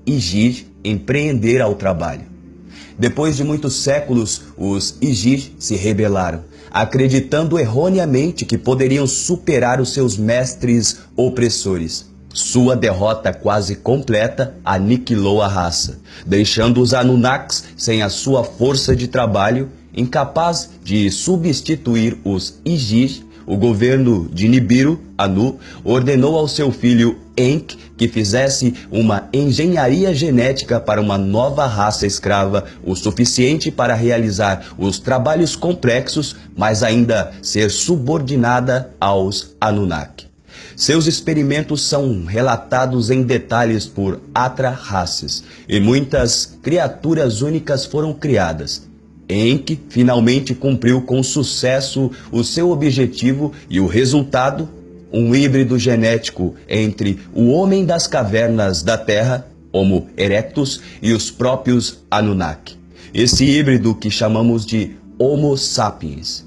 Igig empreender ao trabalho. Depois de muitos séculos, os Igig se rebelaram, acreditando erroneamente que poderiam superar os seus mestres opressores. Sua derrota quase completa aniquilou a raça, deixando os Anunnakis sem a sua força de trabalho, incapaz de substituir os Igig. O governo de Nibiru, Anu, ordenou ao seu filho Enki que fizesse uma engenharia genética para uma nova raça escrava, o suficiente para realizar os trabalhos complexos, mas ainda ser subordinada aos Anunnaki. Seus experimentos são relatados em detalhes por Atra-races, e muitas criaturas únicas foram criadas. Enki finalmente cumpriu com sucesso o seu objetivo e o resultado, um híbrido genético entre o homem das cavernas da Terra, Homo erectus, e os próprios Anunnaki. Esse híbrido que chamamos de Homo sapiens.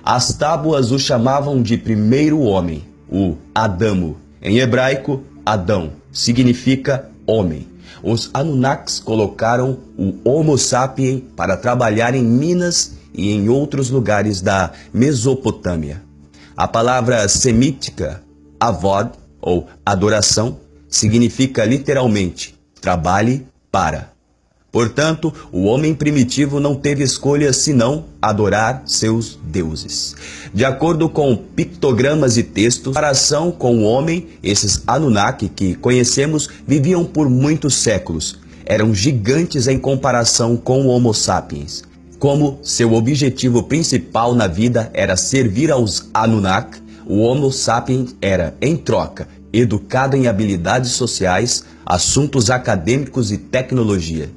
As tábuas o chamavam de primeiro homem, o Adamo. Em hebraico, Adão significa homem. Os Anunnakis colocaram o Homo sapiens para trabalhar em Minas e em outros lugares da Mesopotâmia. A palavra semítica, avod, ou adoração, significa literalmente trabalhe para. Portanto, o homem primitivo não teve escolha senão adorar seus deuses. De acordo com pictogramas e textos, em comparação com o homem, esses Anunnaki que conhecemos viviam por muitos séculos. Eram gigantes em comparação com o Homo sapiens. Como seu objetivo principal na vida era servir aos Anunnaki, o Homo sapiens era, em troca, educado em habilidades sociais, assuntos acadêmicos e tecnologia.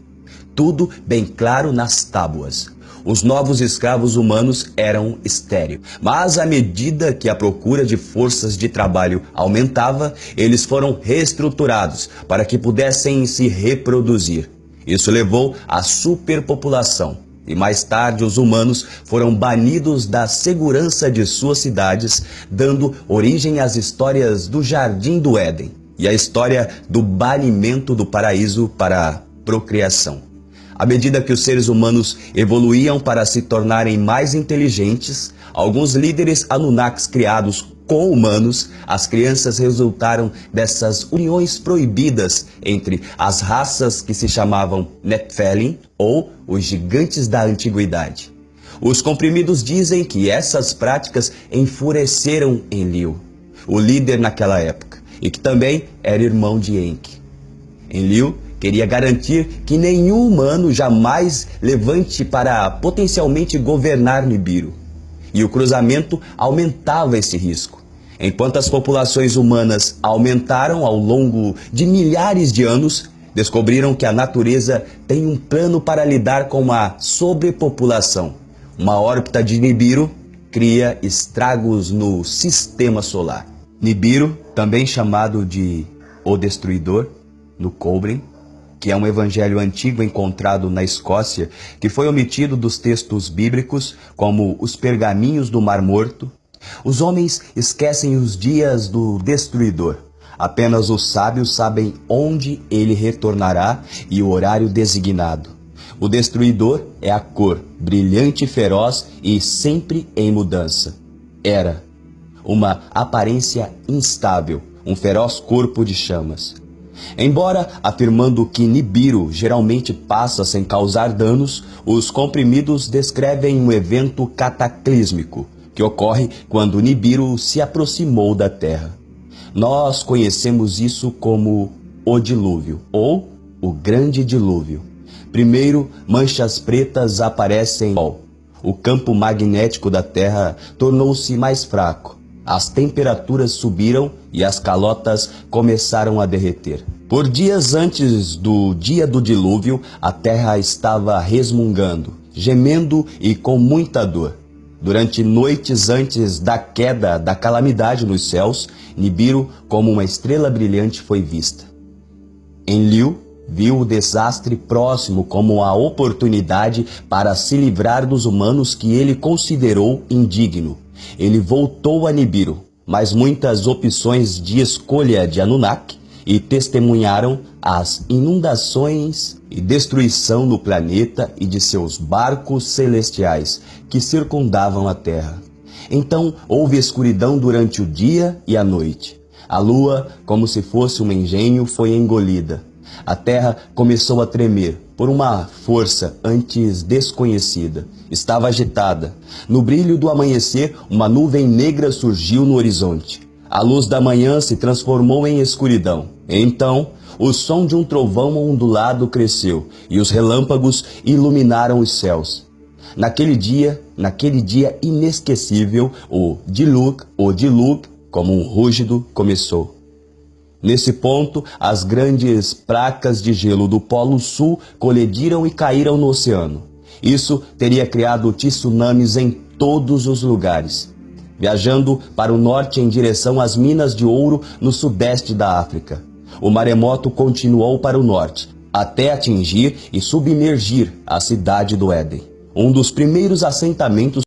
Tudo bem claro nas tábuas. Os novos escravos humanos eram estéreis, mas à medida que a procura de forças de trabalho aumentava, eles foram reestruturados para que pudessem se reproduzir. Isso levou à superpopulação, e mais tarde os humanos foram banidos da segurança de suas cidades, dando origem às histórias do Jardim do Éden e à história do banimento do paraíso para a procriação. À medida que os seres humanos evoluíam para se tornarem mais inteligentes, alguns líderes Anunnakis criados com humanos, as crianças resultaram dessas uniões proibidas entre as raças que se chamavam Nephilim, ou os gigantes da antiguidade. Os comprimidos dizem que essas práticas enfureceram Enlil, o líder naquela época, e que também era irmão de Enki. Enlil queria garantir que nenhum humano jamais levante para potencialmente governar Nibiru. E o cruzamento aumentava esse risco. Enquanto as populações humanas aumentaram ao longo de milhares de anos, descobriram que a natureza tem um plano para lidar com a sobrepopulação. Uma órbita de Nibiru cria estragos no sistema solar. Nibiru, também chamado de O Destruidor, no Koblen, que é um evangelho antigo encontrado na Escócia, que foi omitido dos textos bíblicos, como os pergaminhos do Mar Morto. Os homens esquecem os dias do Destruidor. Apenas os sábios sabem onde ele retornará e o horário designado. O Destruidor é a cor, brilhante e feroz e sempre em mudança. Era uma aparência instável, um feroz corpo de chamas. Embora afirmando que Nibiru geralmente passa sem causar danos, os comprimidos descrevem um evento cataclísmico que ocorre quando Nibiru se aproximou da Terra. Nós conhecemos isso como o dilúvio, ou o grande dilúvio. Primeiro, manchas pretas aparecem no Sol. O campo magnético da Terra tornou-se mais fraco. As temperaturas subiram e as calotas começaram a derreter. Por dias antes do dia do dilúvio, a terra estava resmungando, gemendo e com muita dor. Durante noites antes da queda da calamidade nos céus, Nibiru, como uma estrela brilhante, foi vista. Enlil viu o desastre próximo como a oportunidade para se livrar dos humanos que ele considerou indigno. Ele voltou a Nibiru, mas muitas opções de escolha de Anunnaki e testemunharam as inundações e destruição do planeta e de seus barcos celestiais que circundavam a Terra. Então houve escuridão durante o dia e a noite. A lua, como se fosse um engenho, foi engolida. A terra começou a tremer por uma força antes desconhecida. Estava agitada. No brilho do amanhecer, uma nuvem negra surgiu no horizonte. A luz da manhã se transformou em escuridão. Então, o som de um trovão ondulado cresceu e os relâmpagos iluminaram os céus. Naquele dia inesquecível, o dilúvio, como um rúgido, começou. Nesse ponto, as grandes placas de gelo do Polo Sul colidiram e caíram no oceano. Isso teria criado tsunamis em todos os lugares. Viajando para o norte em direção às minas de ouro no sudeste da África, o maremoto continuou para o norte, até atingir e submergir a cidade do Éden, um dos primeiros assentamentos